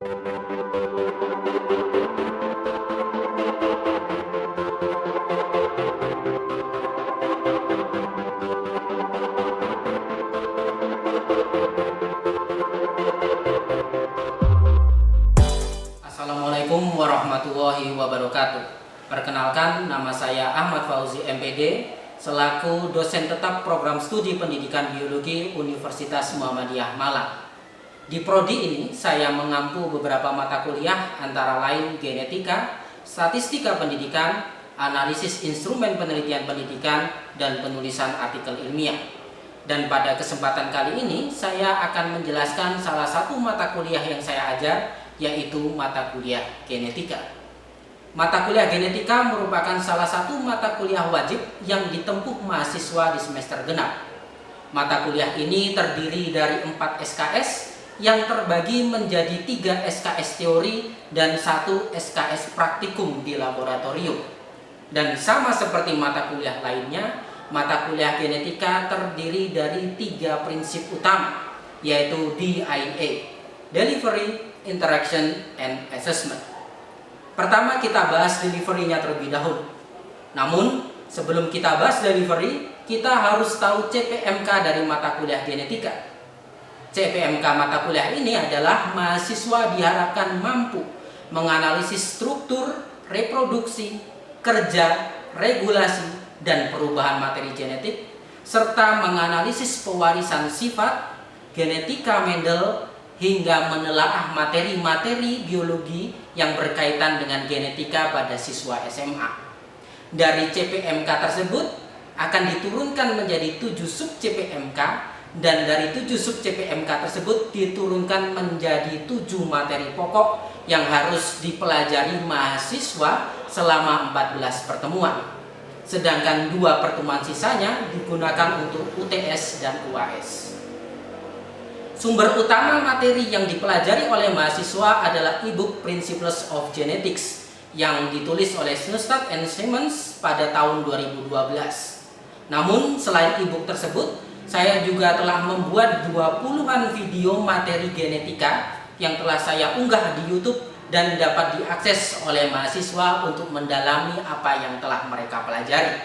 Assalamualaikum warahmatullahi wabarakatuh. Perkenalkan, nama saya Ahmad Fauzi MPD selaku dosen tetap program studi pendidikan biologi Universitas Muhammadiyah Malang. Di prodi ini saya mengampu beberapa mata kuliah antara lain genetika, statistika pendidikan, analisis instrumen penelitian pendidikan, dan penulisan artikel ilmiah. Dan pada kesempatan kali ini saya akan menjelaskan salah satu mata kuliah yang saya ajar, yaitu mata kuliah genetika. Mata kuliah genetika merupakan salah satu mata kuliah wajib yang ditempuh mahasiswa di semester genap. Mata kuliah ini terdiri dari 4 SKS yang terbagi menjadi 3 SKS teori dan 1 SKS praktikum di laboratorium. Dan sama seperti mata kuliah lainnya, mata kuliah genetika terdiri dari 3 prinsip utama, yaitu DIA, Delivery, Interaction, and Assessment. Pertama kita bahas delivery-nya terlebih dahulu. Namun sebelum kita bahas delivery, kita harus tahu CPMK dari mata kuliah genetika. CPMK mata kuliah ini adalah mahasiswa diharapkan mampu menganalisis struktur, reproduksi, kerja, regulasi, dan perubahan materi genetik, serta menganalisis pewarisan sifat, genetika Mendel, hingga menelaah materi-materi biologi yang berkaitan dengan genetika pada siswa SMA. Dari CPMK tersebut akan diturunkan menjadi 7 sub CPMK, dan dari 7 sub CPMK tersebut diturunkan menjadi 7 materi pokok yang harus dipelajari mahasiswa selama 14 pertemuan. Sedangkan 2 pertemuan sisanya digunakan untuk UTS dan UAS. Sumber utama materi yang dipelajari oleh mahasiswa adalah e-book Principles of Genetics yang ditulis oleh Snustad and Simmons pada tahun 2012. Namun selain e-book tersebut, saya juga telah membuat 20-an video materi genetika yang telah saya unggah di YouTube dan dapat diakses oleh mahasiswa untuk mendalami apa yang telah mereka pelajari.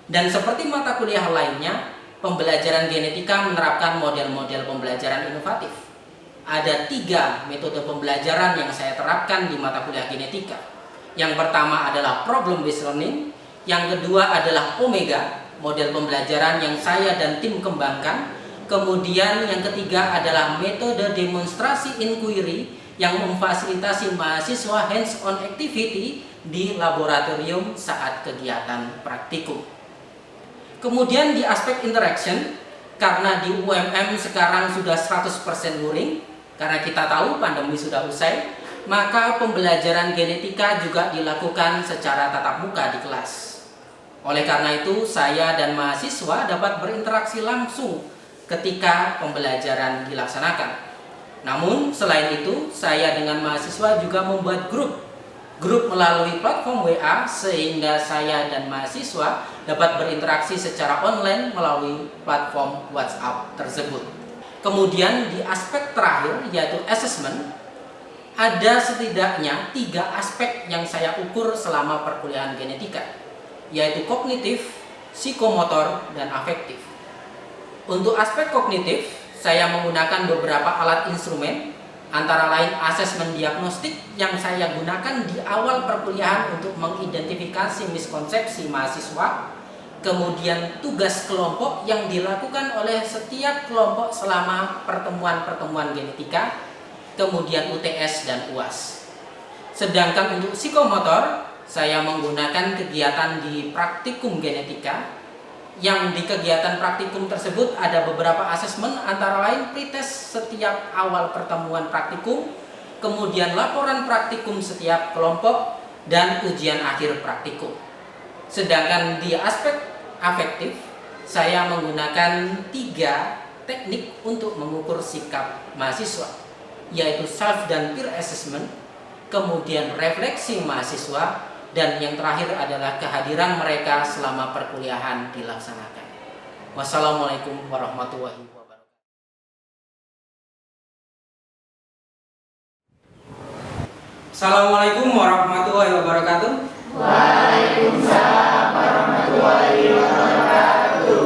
Dan seperti mata kuliah lainnya, pembelajaran genetika menerapkan model-model pembelajaran inovatif. Ada 3 metode pembelajaran yang saya terapkan di mata kuliah genetika. Yang pertama adalah problem-based learning, yang kedua adalah Omega, model pembelajaran yang saya dan tim kembangkan. Kemudian yang ketiga adalah metode demonstrasi inquiry yang memfasilitasi mahasiswa hands-on activity di laboratorium saat kegiatan praktikum. Kemudian di aspek interaction, karena di UMM sekarang sudah 100% luring, karena kita tahu pandemi sudah usai, maka pembelajaran genetika juga dilakukan secara tatap muka di kelas. Oleh karena itu, saya dan mahasiswa dapat berinteraksi langsung ketika pembelajaran dilaksanakan. Namun, selain itu, saya dengan mahasiswa juga membuat grup melalui platform WA sehingga saya dan mahasiswa dapat berinteraksi secara online melalui platform WhatsApp tersebut. Kemudian di aspek terakhir yaitu assessment, ada setidaknya 3 aspek yang saya ukur selama perkuliahan genetika, yaitu kognitif, psikomotor, dan afektif. Untuk aspek kognitif, saya menggunakan beberapa alat instrumen, antara lain asesmen diagnostik yang saya gunakan di awal perkuliahan untuk mengidentifikasi miskonsepsi mahasiswa, kemudian tugas kelompok yang dilakukan oleh setiap kelompok selama pertemuan-pertemuan genetika, kemudian UTS dan UAS. Sedangkan untuk psikomotor, saya menggunakan kegiatan di praktikum genetika, yang di kegiatan praktikum tersebut ada beberapa asesmen, antara lain pretest setiap awal pertemuan praktikum, kemudian laporan praktikum setiap kelompok, dan ujian akhir praktikum. Sedangkan di aspek afektif, saya menggunakan 3 teknik untuk mengukur sikap mahasiswa, yaitu self dan peer assessment, kemudian refleksi mahasiswa, dan yang terakhir adalah kehadiran mereka selama perkuliahan dilaksanakan. Wassalamualaikum warahmatullahi wabarakatuh. Assalamualaikum warahmatullahi wabarakatuh. Waalaikumsalam warahmatullahi wabarakatuh.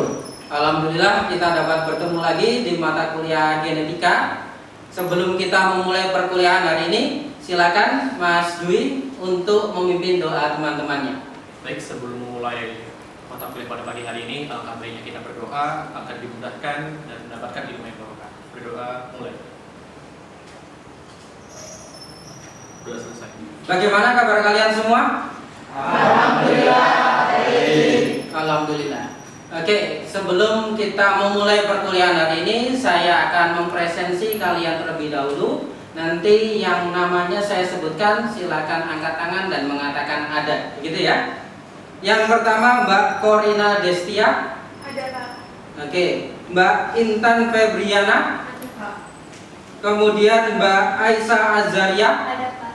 Alhamdulillah kita dapat bertemu lagi di mata kuliah genetika. Sebelum kita memulai perkuliahan hari ini, silakan Mas Dwi untuk memimpin doa teman-temannya. Baik, sebelum memulai mata kuliah pada pagi hari ini, alangkah baiknya kita berdoa agar dimudahkan dan mendapatkan ilmu yang barokah. Berdoa mulai. Doa selesai. Bagaimana kabar kalian semua? Alhamdulillah baik. Alhamdulillah. Oke, sebelum kita memulai perkuliahan hari ini, saya akan mempresensi kalian terlebih dahulu. Nanti yang namanya saya sebutkan, silakan angkat tangan dan mengatakan ada, begitu ya. Yang pertama Mbak Corina Destia. Ada, Pak. Oke, Mbak Intan Febriana. Ada, Pak. Kemudian Mbak Aisyah Azaria. Ada, Pak.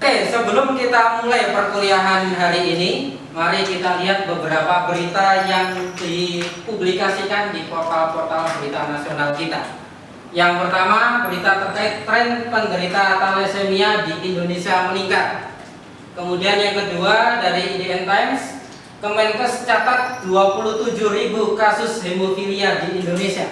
Oke, sebelum kita mulai perkuliahan hari ini, mari kita lihat beberapa berita yang dipublikasikan di portal-portal berita nasional kita. Yang pertama, berita terkait tren penderita thalassemia di Indonesia meningkat. Kemudian yang kedua dari IDN Times, Kemenkes catat 27.000 kasus hemofilia di Indonesia.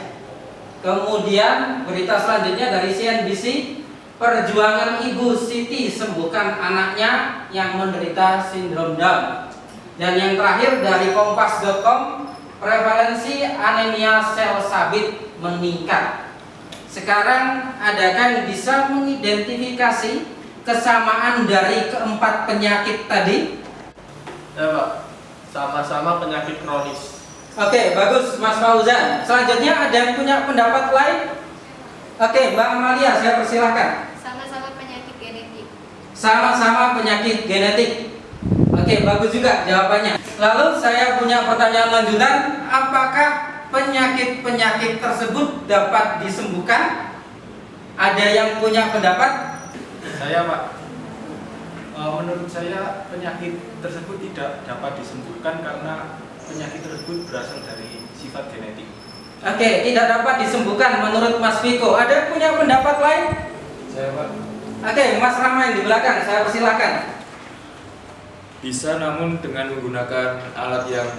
Kemudian berita selanjutnya dari CNBC, perjuangan Ibu Siti sembuhkan anaknya yang menderita sindrom Down. Dan yang terakhir dari kompas.com, prevalensi anemia sel sabit meningkat. Sekarang adakah bisa mengidentifikasi kesamaan dari keempat penyakit tadi? Ya Pak, sama-sama penyakit kronis. Oke, bagus Mas Fauzan. Selanjutnya ada yang punya pendapat lain? Oke, Mbak Amalia, saya persilahkan. Sama-sama penyakit genetik. Sama-sama penyakit genetik. Oke, bagus juga jawabannya. Lalu saya punya pertanyaan lanjutan, apakah penyakit-penyakit tersebut dapat disembuhkan? Ada yang punya pendapat? Saya Pak, menurut saya penyakit tersebut tidak dapat disembuhkan karena penyakit tersebut berasal dari sifat genetik. Oke, tidak dapat disembuhkan menurut Mas Viko. Ada yang punya pendapat lain? Saya Pak, Oke, Mas Rama yang di belakang, saya persilahkan. Bisa, namun dengan menggunakan alat yang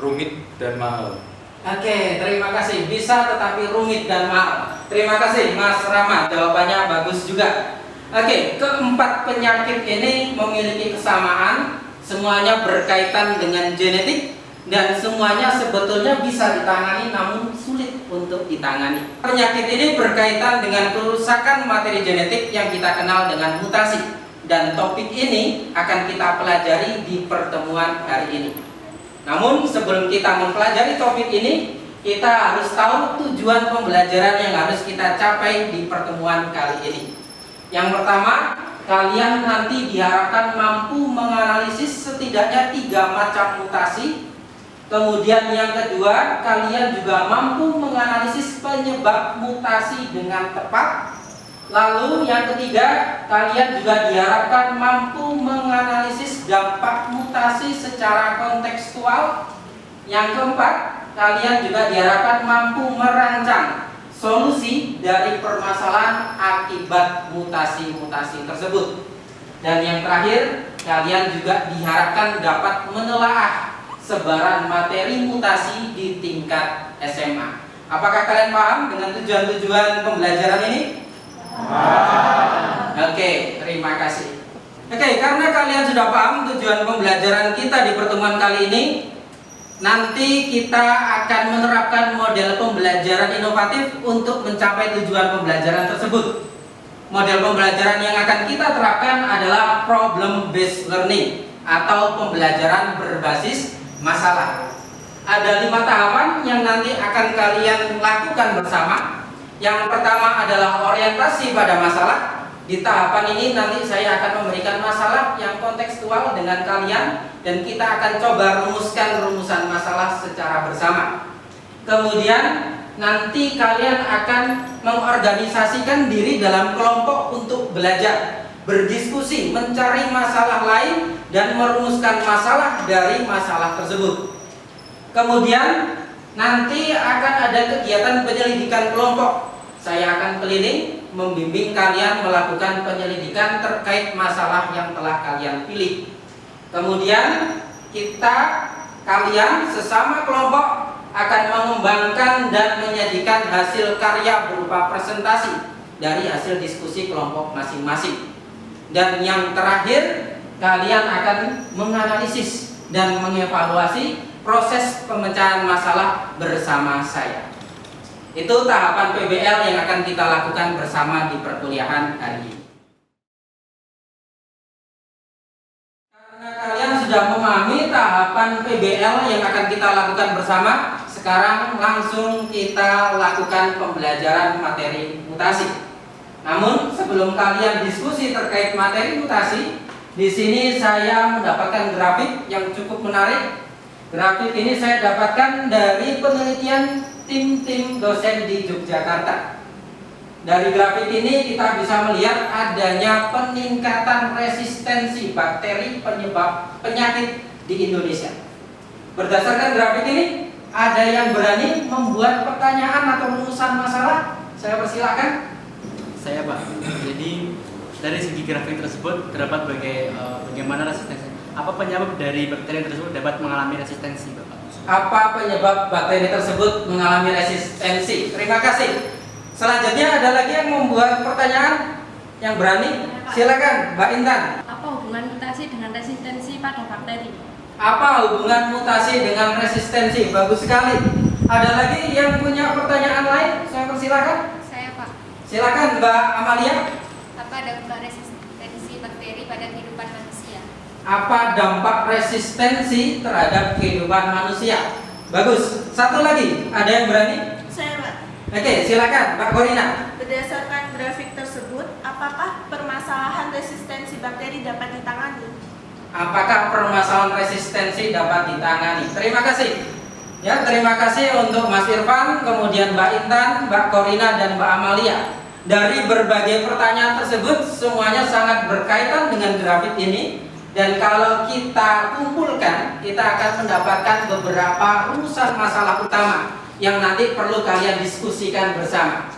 rumit dan mahal. Oke, terima kasih. Bisa tetapi rumit dan mahal. Terima kasih Mas Rama, jawabannya bagus juga. Oke, keempat penyakit ini memiliki kesamaan. Semuanya berkaitan dengan genetik dan semuanya sebetulnya bisa ditangani namun sulit untuk ditangani. Penyakit ini berkaitan dengan kerusakan materi genetik yang kita kenal dengan mutasi. Dan topik ini akan kita pelajari di pertemuan hari ini. Namun sebelum kita mempelajari topik ini, kita harus tahu tujuan pembelajaran yang harus kita capai di pertemuan kali ini. Yang pertama, kalian nanti diharapkan mampu menganalisis setidaknya 3 macam mutasi. Kemudian yang kedua, kalian juga mampu menganalisis penyebab mutasi dengan tepat. Lalu yang ketiga, kalian juga diharapkan mampu menganalisis dampak mutasi secara kontekstual. Yang keempat, kalian juga diharapkan mampu merancang solusi dari permasalahan akibat mutasi-mutasi tersebut. Dan yang terakhir, kalian juga diharapkan dapat menelaah sebaran materi mutasi di tingkat SMA. Apakah kalian paham dengan tujuan-tujuan pembelajaran ini? Oke, terima kasih. Oke, karena kalian sudah paham tujuan pembelajaran kita di pertemuan kali ini, nanti kita akan menerapkan model pembelajaran inovatif untuk mencapai tujuan pembelajaran tersebut. Model pembelajaran yang akan kita terapkan adalah problem based learning atau pembelajaran berbasis masalah. Ada 5 tahapan yang nanti akan kalian lakukan bersama. Yang pertama adalah orientasi pada masalah. Di tahapan ini nanti saya akan memberikan masalah yang kontekstual dengan kalian dan kita akan coba rumuskan rumusan masalah secara bersama. Kemudian nanti kalian akan mengorganisasikan diri dalam kelompok untuk belajar, berdiskusi, mencari masalah lain dan merumuskan masalah dari masalah tersebut. Kemudian nanti akan ada kegiatan penyelidikan kelompok. Saya akan keliling membimbing kalian melakukan penyelidikan terkait masalah yang telah kalian pilih. Kemudian kalian sesama kelompok akan mengembangkan dan menyajikan hasil karya berupa presentasi dari hasil diskusi kelompok masing-masing. Dan yang terakhir, kalian akan menganalisis dan mengevaluasi proses pemecahan masalah bersama saya. Itu tahapan PBL yang akan kita lakukan bersama di perkuliahan hari ini. Karena kalian sudah memahami tahapan PBL yang akan kita lakukan bersama, sekarang langsung kita lakukan pembelajaran materi mutasi. Namun sebelum kalian diskusi terkait materi mutasi, di sini saya mendapatkan grafik yang cukup menarik. Grafik ini saya dapatkan dari penelitian tim dosen di Yogyakarta. Dari grafik ini kita bisa melihat adanya peningkatan resistensi bakteri penyebab penyakit di Indonesia. Berdasarkan grafik ini, ada yang berani membuat pertanyaan atau rumusan masalah? Saya persilakan. Saya, Pak. Jadi dari segi grafik tersebut terdapat bagaimana resistensi. Apa penyebab dari bakteri tersebut dapat mengalami resistensi, Bapak? Apa penyebab bakteri tersebut mengalami resistensi? Terima kasih. Selanjutnya ada lagi yang membuat pertanyaan yang berani? Silakan, Mbak Intan. Apa hubungan mutasi dengan resistensi pada bakteri? Apa hubungan mutasi dengan resistensi? Bagus sekali. Ada lagi yang punya pertanyaan lain? Saya persilakan. Saya, Pak. Silakan, Mbak Amalia. Apa dampak resistensi bakteri pada kehidupan manusia? Apa dampak resistensi terhadap kehidupan manusia? Bagus. Satu lagi, ada yang berani? Saya, Pak. Oke, silakan, Mbak Korina. Berdasarkan grafik tersebut, apakah permasalahan resistensi bakteri dapat ditangani? Apakah permasalahan resistensi dapat ditangani? Terima kasih. Ya, terima kasih untuk Mas Irfan, kemudian Mbak Intan, Mbak Korina, dan Mbak Amalia. Dari berbagai pertanyaan tersebut, semuanya sangat berkaitan dengan grafik ini. Dan kalau kita kumpulkan, kita akan mendapatkan beberapa rumusan masalah utama yang nanti perlu kalian diskusikan bersama.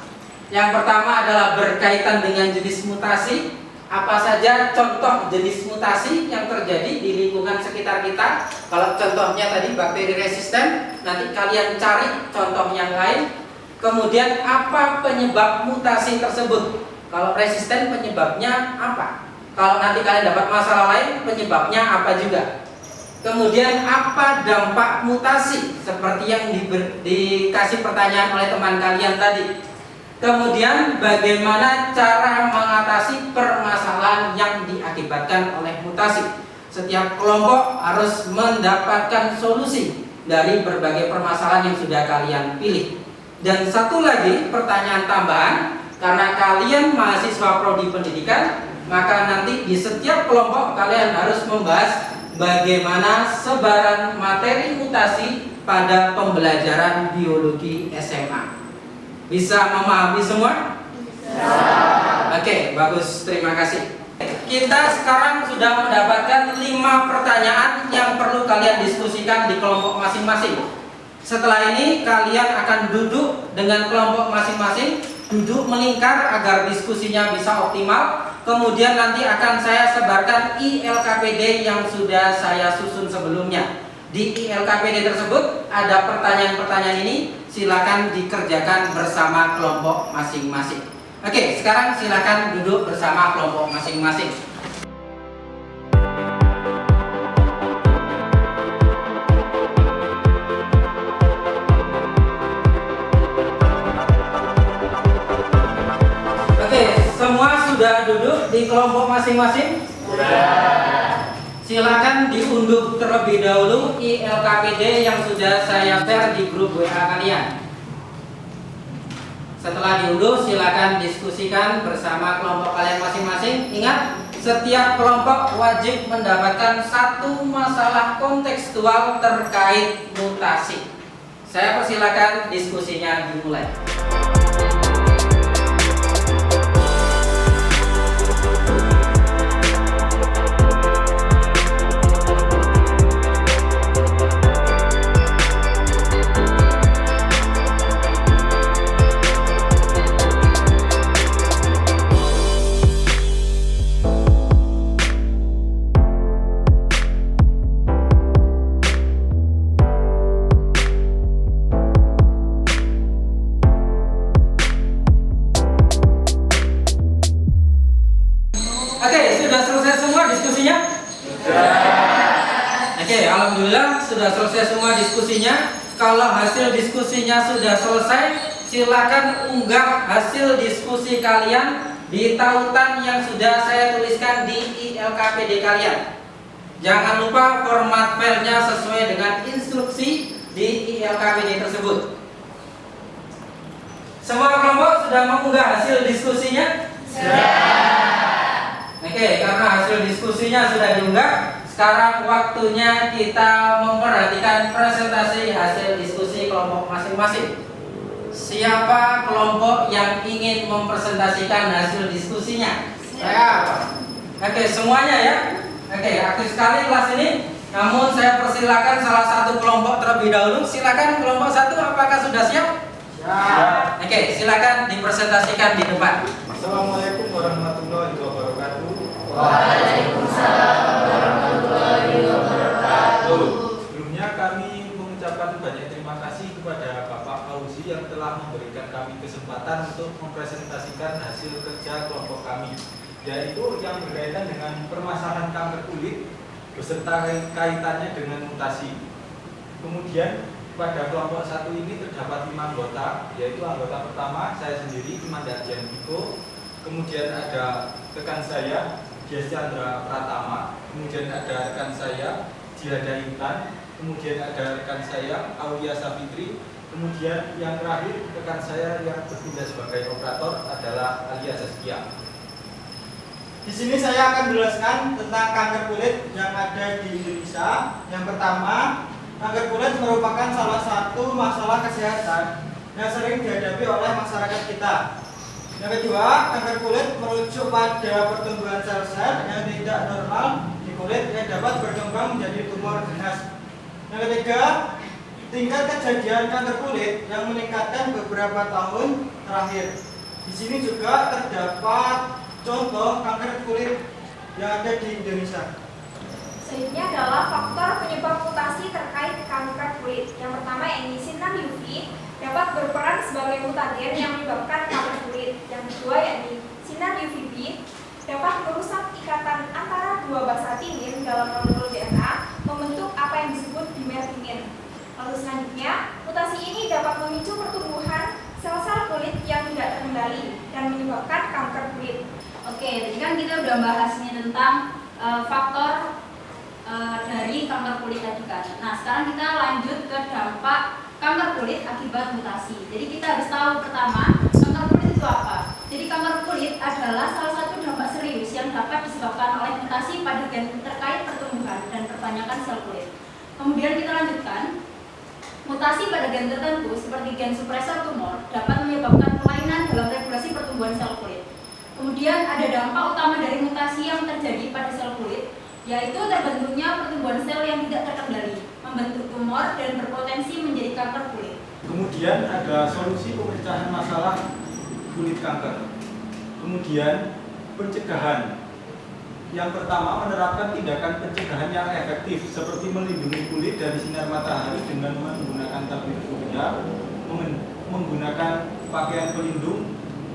Yang pertama adalah berkaitan dengan jenis mutasi. Apa saja contoh jenis mutasi yang terjadi di lingkungan sekitar kita? Kalau contohnya tadi bakteri resisten, nanti kalian cari contoh yang lain. Kemudian apa penyebab mutasi tersebut? Kalau resisten penyebabnya apa? Kalau nanti kalian dapat masalah lain, penyebabnya apa juga? Kemudian apa dampak mutasi? Seperti yang dikasih pertanyaan oleh teman kalian tadi. Kemudian bagaimana cara mengatasi permasalahan yang diakibatkan oleh mutasi? Setiap kelompok harus mendapatkan solusi dari berbagai permasalahan yang sudah kalian pilih. Dan satu lagi pertanyaan tambahan, karena kalian mahasiswa prodi pendidikan, maka nanti di setiap kelompok kalian harus membahas bagaimana sebaran materi mutasi pada pembelajaran biologi SMA. Bisa memahami semua? Bisa. Oke, bagus. Terima kasih. Kita sekarang sudah mendapatkan 5 pertanyaan yang perlu kalian diskusikan di kelompok masing-masing. Setelah ini kalian akan duduk dengan kelompok masing-masing, duduk melingkar agar diskusinya bisa optimal. Kemudian nanti akan saya sebarkan ILKPD yang sudah saya susun sebelumnya. Di ILKPD tersebut ada pertanyaan-pertanyaan ini, silakan dikerjakan bersama kelompok masing-masing. Oke, sekarang silakan duduk bersama kelompok masing-masing. Oke, semua sudah duduk di kelompok masing-masing? Sudah. Silakan diunduh terlebih dahulu ILKPD yang sudah saya share di grup WA kalian. Setelah diunduh, silakan diskusikan bersama kelompok kalian masing-masing. Ingat, setiap kelompok wajib mendapatkan satu masalah kontekstual terkait mutasi. Saya persilakan diskusinya dimulai. alhamdulillah sudah selesai semua diskusinya. Kalau hasil diskusinya sudah selesai, silakan unggah hasil diskusi kalian di tautan yang sudah saya tuliskan di ILKPD kalian. Jangan lupa format filenya sesuai dengan instruksi di ILKPD tersebut. Semua kelompok sudah mengunggah hasil diskusinya? Oke, karena hasil diskusinya sudah diunggah, sekarang waktunya kita memperhatikan presentasi hasil diskusi kelompok masing-masing. Siapa kelompok yang ingin mempresentasikan hasil diskusinya? Saya. Oke, semuanya ya. Oke, aktif sekali kelas ini. Namun saya persilakan salah satu kelompok terlebih dahulu. Silakan kelompok satu, apakah sudah siap? Ya. Oke, silakan dipresentasikan di depan. Assalamualaikum warahmatullahi wabarakatuh. Waalaikumsalam warahmatullahi wabarakatuh. Sebelumnya kami mengucapkan banyak terima kasih kepada Bapak Fauzi yang telah memberikan kami kesempatan untuk mempresentasikan hasil kerja kelompok kami, yaitu yang berkaitan dengan permasalahan kanker kulit beserta kaitannya dengan mutasi. Kemudian pada kelompok satu ini terdapat 5 anggota, yaitu anggota pertama saya sendiri, Imandardian Biko, kemudian ada rekan saya, Dias Chandra Pratama, kemudian ada rekan saya, Jihada Intan, kemudian ada rekan saya, Aulia Safitri, kemudian yang terakhir rekan saya yang bertugas sebagai operator adalah Alia Saskia. Di sini saya akan menjelaskan tentang kanker kulit yang ada di Indonesia. Yang pertama, kanker kulit merupakan salah satu masalah kesehatan yang sering dihadapi oleh masyarakat kita. Yang kedua, kanker kulit merujuk pada pertumbuhan sel-sel yang tidak normal di kulit yang dapat berkembang menjadi tumor ganas. Yang ketiga, tingkat kejadian kanker kulit yang meningkatkan beberapa tahun terakhir. Di sini juga terdapat contoh kanker kulit yang ada di Indonesia. Selanjutnya adalah faktor penyebab mutasi terkait kanker kulit. Yang pertama ini sinar UV dapat berperan sebagai mutagen yang menyebabkan kanker kulit. Yang kedua yakni sinar UVB dapat merusak ikatan antara dua basa tinin dalam molekul DNA membentuk apa yang disebut dimer-tinin. Lalu selanjutnya, mutasi ini dapat memicu pertumbuhan sel-sel kulit yang tidak terkendali dan menyebabkan kanker kulit. Oke, tadi kan kita udah bahas nih tentang faktor dari kanker kulit tadi kan. Nah, sekarang kita lanjut ke dampak kanker kulit akibat mutasi. Jadi kita harus tahu pertama, kanker kulit itu apa? Jadi kanker kulit adalah salah satu dampak serius yang dapat disebabkan oleh mutasi pada gen terkait pertumbuhan dan perbanyakan sel kulit. Kemudian kita lanjutkan, mutasi pada gen tertentu seperti gen supresor tumor dapat menyebabkan kelainan dalam regulasi pertumbuhan sel kulit. Kemudian ada dampak utama dari mutasi yang terjadi pada sel kulit, yaitu terbentuknya pertumbuhan sel yang tidak terkendali, membentuk tumor dan berpotensi menjadi kanker kulit. Kemudian ada solusi pemecahan masalah kulit kanker. Kemudian pencegahan. Yang pertama, menerapkan tindakan pencegahan yang efektif seperti melindungi kulit dari sinar matahari dengan menggunakan tabir surya, menggunakan pakaian pelindung,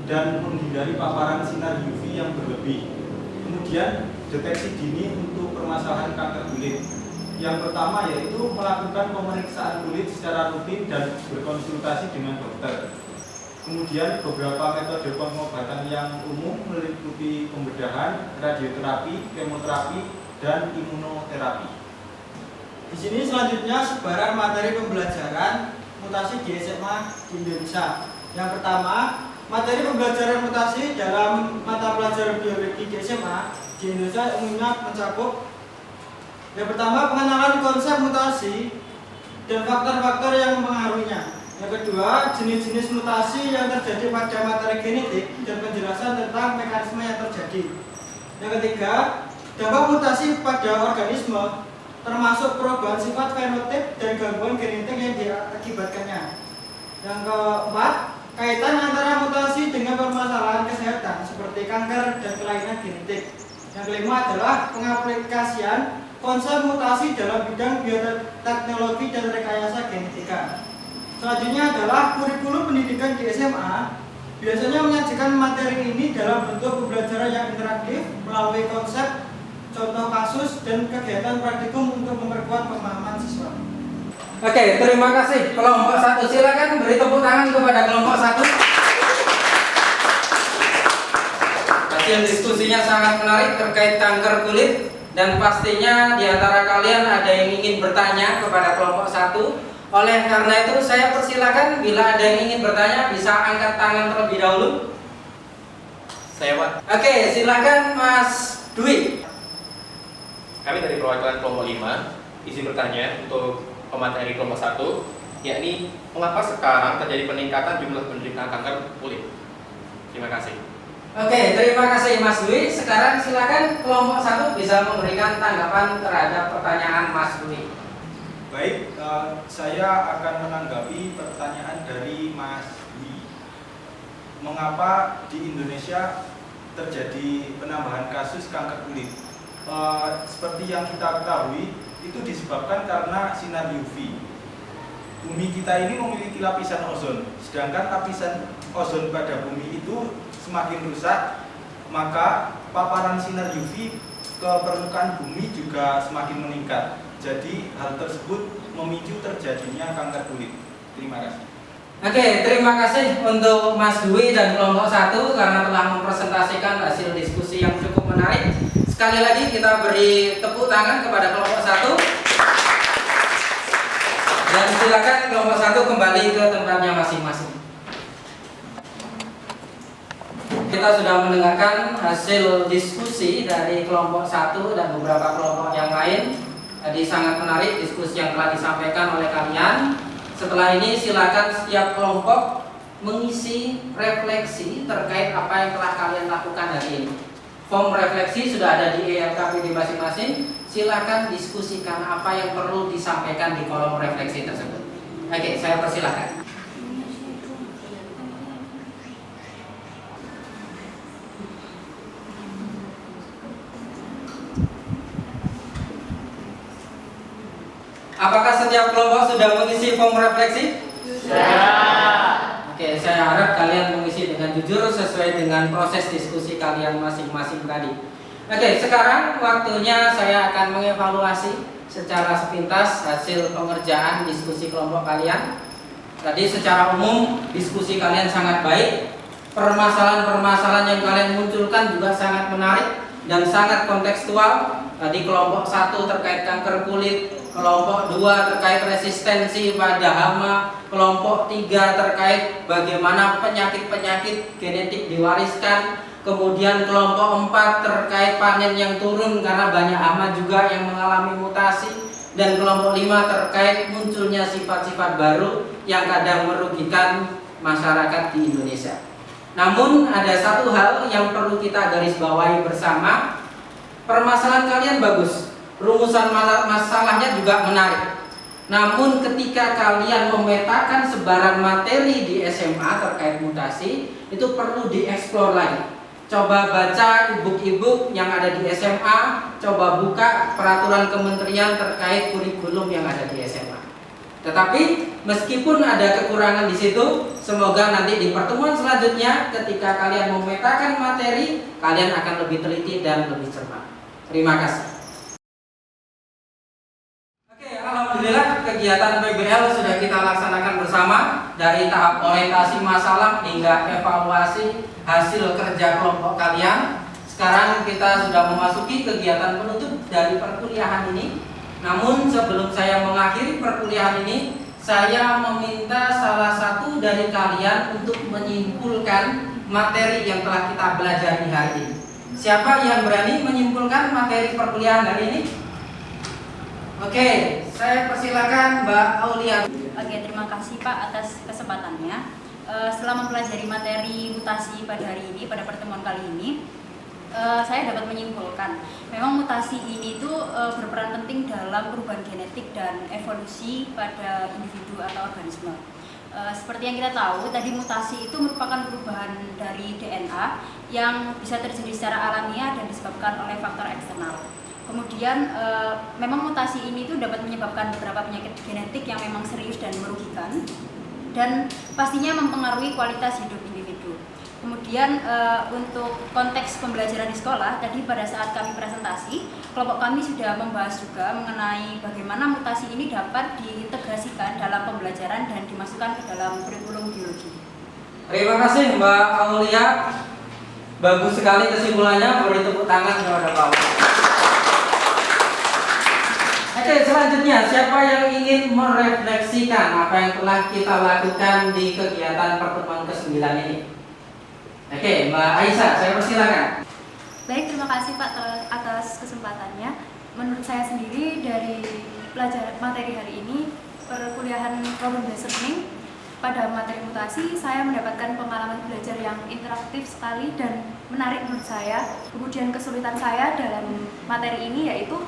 dan menghindari paparan sinar UV yang berlebih. Kemudian deteksi dini untuk permasalahan kanker kulit. Yang pertama yaitu melakukan pemeriksaan kulit secara rutin dan berkonsultasi dengan dokter. Kemudian beberapa metode pengobatan yang umum meliputi pembedahan, radioterapi, kemoterapi, dan imunoterapi. Di sini selanjutnya sebaran materi pembelajaran mutasi di SMA di Indonesia. Yang pertama, materi pembelajaran mutasi dalam mata pelajaran biologi di SMA di Indonesia umumnya mencakup yang pertama, pengenalan konsep mutasi dan faktor-faktor yang mempengaruhinya. Yang kedua, jenis-jenis mutasi yang terjadi pada materi genetik dan penjelasan tentang mekanisme yang terjadi. Yang ketiga, dampak mutasi pada organisme termasuk perubahan sifat fenotip dan gangguan genetik yang diakibatkannya. Yang keempat, kaitan antara mutasi dengan permasalahan kesehatan seperti kanker dan kelainan genetik. Yang kelima adalah pengaplikasian konsep mutasi dalam bidang bioteknologi dan rekayasa genetika. Selanjutnya adalah kurikulum pendidikan di SMA biasanya menyajikan materi ini dalam bentuk pembelajaran yang interaktif melalui konsep contoh kasus, dan kegiatan praktikum untuk memperkuat pemahaman siswa. Oke, terima kasih. Kelompok 1 silakan beri tepuk tangan kepada kelompok 1. Hasil diskusinya sangat menarik terkait kanker kulit, dan pastinya di antara kalian ada yang ingin bertanya kepada kelompok 1. Oleh karena itu saya persilakan bila ada yang ingin bertanya bisa angkat tangan terlebih dahulu. Saya Pak. Oke, silakan Mas Dwi. Kami dari perwakilan kelompok 5 izin bertanya untuk pemateri kelompok 1, yakni mengapa sekarang terjadi peningkatan jumlah penderita kanker kulit? Terima kasih. Oke, terima kasih Mas Dwi. Sekarang silakan kelompok 1 bisa memberikan tanggapan terhadap pertanyaan Mas Dwi. Baik, saya akan menanggapi pertanyaan dari Mas Dwi. Mengapa di Indonesia terjadi penambahan kasus kanker kulit? Seperti yang kita ketahui, itu disebabkan karena sinar UV. Bumi kita ini memiliki lapisan ozon, sedangkan lapisan ozon pada bumi itu semakin rusak, maka paparan sinar UV ke permukaan bumi juga semakin meningkat. Jadi hal tersebut memicu terjadinya kanker kulit. Terima kasih. Oke, terima kasih untuk Mas Dwi dan kelompok 1 karena telah mempresentasikan hasil diskusi yang cukup menarik. Sekali lagi kita beri tepuk tangan kepada kelompok 1. Dan silakan kelompok 1 kembali ke tempatnya masing-masing. Kita sudah mendengarkan hasil diskusi dari kelompok 1 dan beberapa kelompok yang lain. Tadi sangat menarik diskusi yang telah disampaikan oleh kalian. Setelah ini silakan setiap kelompok mengisi refleksi terkait apa yang telah kalian lakukan hari ini. Form refleksi sudah ada di ELKPD masing-masing. Silakan diskusikan apa yang perlu disampaikan di kolom refleksi tersebut. Oke, saya persilakan. Apakah setiap kelompok sudah mengisi form refleksi? Sudah. Oke, saya harap kalian mengisi dengan jujur sesuai dengan proses diskusi kalian masing-masing tadi. Oke, sekarang waktunya saya akan mengevaluasi secara sepintas hasil pengerjaan diskusi kelompok kalian. Tadi secara umum diskusi kalian sangat baik. Permasalahan-permasalahan yang kalian munculkan juga sangat menarik dan sangat kontekstual. Tadi kelompok 1 terkait kanker kulit, kelompok 2 terkait resistensi pada hama, kelompok 3 terkait bagaimana penyakit-penyakit genetik diwariskan, kemudian kelompok 4 terkait panen yang turun karena banyak hama juga yang mengalami mutasi, dan kelompok 5 terkait munculnya sifat-sifat baru yang kadang merugikan masyarakat di Indonesia. Namun ada satu hal yang perlu kita garis bawahi bersama. Permasalahan kalian bagus, rumusan masalahnya juga menarik. Namun ketika kalian memetakan sebaran materi di SMA terkait mutasi, itu perlu dieksplor lagi. Coba baca e-book yang ada di SMA, coba buka peraturan kementerian terkait kurikulum yang ada di SMA. Tetapi meskipun ada kekurangan di situ, semoga nanti di pertemuan selanjutnya ketika kalian memetakan materi, kalian akan lebih teliti dan lebih cermat. Terima kasih. Oke, alhamdulillah kegiatan PBL sudah kita laksanakan bersama dari tahap orientasi masalah hingga evaluasi hasil kerja kelompok kalian. Sekarang kita sudah memasuki kegiatan penutup dari perkuliahan ini. Namun sebelum saya mengakhiri perkuliahan ini, saya meminta salah satu dari kalian untuk menyimpulkan materi yang telah kita pelajari hari ini. Siapa yang berani menyimpulkan materi perkuliahan hari ini? Oke, saya persilakan Mbak Aulia. Oke, terima kasih Pak atas kesempatannya. Setelah mempelajari materi mutasi pada hari ini, pada pertemuan kali ini, saya dapat menyimpulkan memang mutasi ini tuh berperan penting dalam perubahan genetik dan evolusi pada individu atau organisme. Seperti yang kita tahu, tadi mutasi itu merupakan perubahan dari DNA yang bisa terjadi secara alamiah dan disebabkan oleh faktor eksternal. Kemudian memang mutasi ini tuh dapat menyebabkan beberapa penyakit genetik yang memang serius dan merugikan, dan pastinya mempengaruhi kualitas hidup individu. Kemudian untuk konteks pembelajaran di sekolah, tadi pada saat kami presentasi, kelompok kami sudah membahas juga mengenai bagaimana mutasi ini dapat diintegrasikan dalam pembelajaran dan dimasukkan ke dalam kurikulum biologi. Terima kasih Mbak Aulia. Bagus sekali kesimpulannya, beri tepuk tangan kepada Pak. Oke, selanjutnya siapa yang ingin merefleksikan apa yang telah kita lakukan di kegiatan pertemuan ke-9 ini? Oke, Mbak Aisyah, saya persilakan. Baik, terima kasih Pak atas kesempatannya. Menurut saya sendiri dari pelajaran materi hari ini, perkuliahan problem based learning pada materi mutasi, saya mendapatkan pengalaman belajar yang interaktif sekali dan menarik menurut saya. Kemudian kesulitan saya dalam materi ini yaitu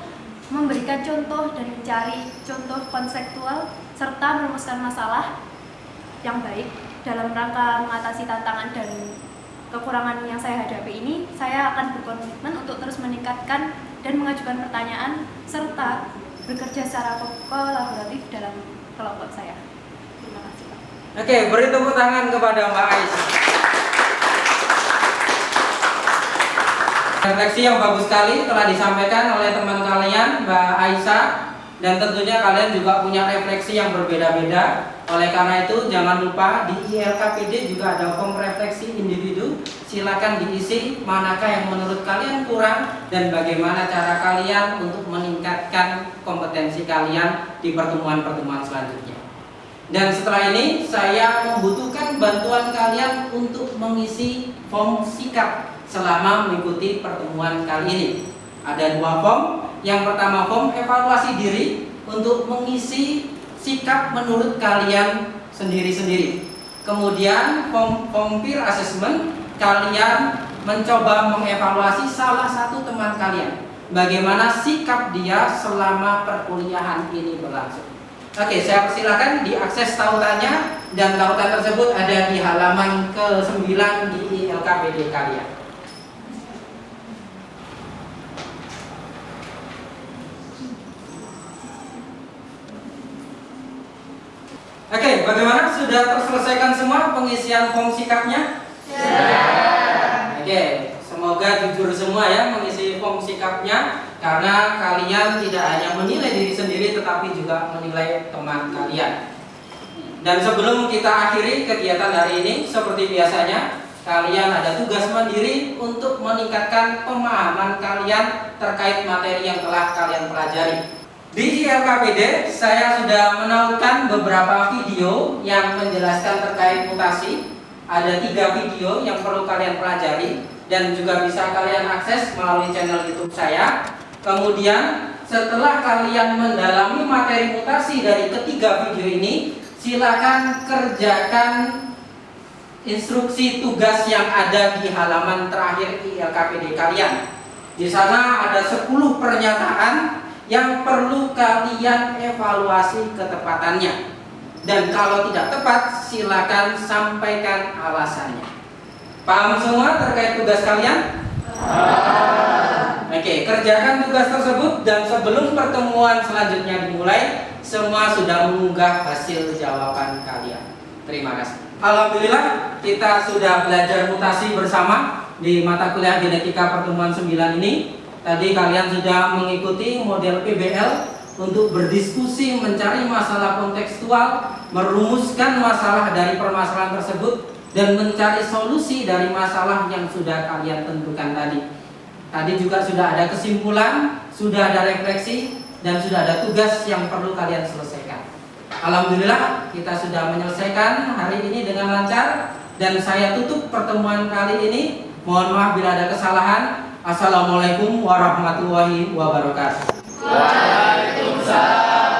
memberikan contoh dan mencari contoh konseptual serta merumuskan masalah yang baik dalam rangka mengatasi tantangan dan kekurangan yang saya hadapi ini. Saya akan berkomitmen untuk terus meningkatkan dan mengajukan pertanyaan serta bekerja secara kolaboratif dalam kelompok saya. Terima kasih Pak. Oke, beri tepuk tangan kepada Mbak Aisyah. Refleksi yang bagus sekali telah disampaikan oleh teman kalian, Mbak Aisyah, dan tentunya kalian juga punya refleksi yang berbeda-beda. Oleh karena itu, jangan lupa di ILKPD juga ada form refleksi individu. Silakan diisi manakah yang menurut kalian kurang dan bagaimana cara kalian untuk meningkatkan kompetensi kalian di pertemuan-pertemuan selanjutnya. Dan setelah ini, saya membutuhkan bantuan kalian untuk mengisi form sikap selama mengikuti pertemuan kali ini. Ada 2 form. Yang pertama form evaluasi diri untuk mengisi sikap menurut kalian sendiri-sendiri. Kemudian form peer assessment, kalian mencoba mengevaluasi salah satu teman kalian, bagaimana sikap dia selama perkuliahan ini berlangsung. Oke, saya persilakan diakses tautannya, dan tautan tersebut ada di halaman ke-9 di ILKPD kalian. Oke, bagaimana? Sudah terselesaikan semua pengisian form sikapnya? Oke, semoga jujur semua ya mengisi form sikapnya, karena kalian tidak hanya menilai diri sendiri tetapi juga menilai teman kalian. Dan sebelum kita akhiri kegiatan hari ini, seperti biasanya kalian ada tugas mandiri untuk meningkatkan pemahaman kalian terkait materi yang telah kalian pelajari. Di ILKPD saya sudah menautkan beberapa video yang menjelaskan terkait mutasi. Ada 3 video yang perlu kalian pelajari dan juga bisa kalian akses melalui channel YouTube saya. Kemudian setelah kalian mendalami materi mutasi dari ketiga video ini, silakan kerjakan instruksi tugas yang ada di halaman terakhir ILKPD kalian. Di sana ada 10 pernyataan yang perlu kalian evaluasi ketepatannya. Dan kalau tidak tepat, silakan sampaikan alasannya. Paham semua terkait tugas kalian? Oke, kerjakan tugas tersebut, dan sebelum pertemuan selanjutnya dimulai, semua sudah mengunggah hasil jawaban kalian. Terima kasih. Alhamdulillah, kita sudah belajar mutasi bersama di mata kuliah genetika pertemuan 9 ini. Tadi kalian sudah mengikuti model PBL untuk berdiskusi, mencari masalah kontekstual, merumuskan masalah dari permasalahan tersebut, dan mencari solusi dari masalah yang sudah kalian tentukan tadi. Tadi juga sudah ada kesimpulan, sudah ada refleksi, dan sudah ada tugas yang perlu kalian selesaikan. Alhamdulillah, kita sudah menyelesaikan hari ini dengan lancar, dan saya tutup pertemuan kali ini. Mohon maaf bila ada kesalahan. Assalamualaikum warahmatullahi wabarakatuh. Waalaikumsalam.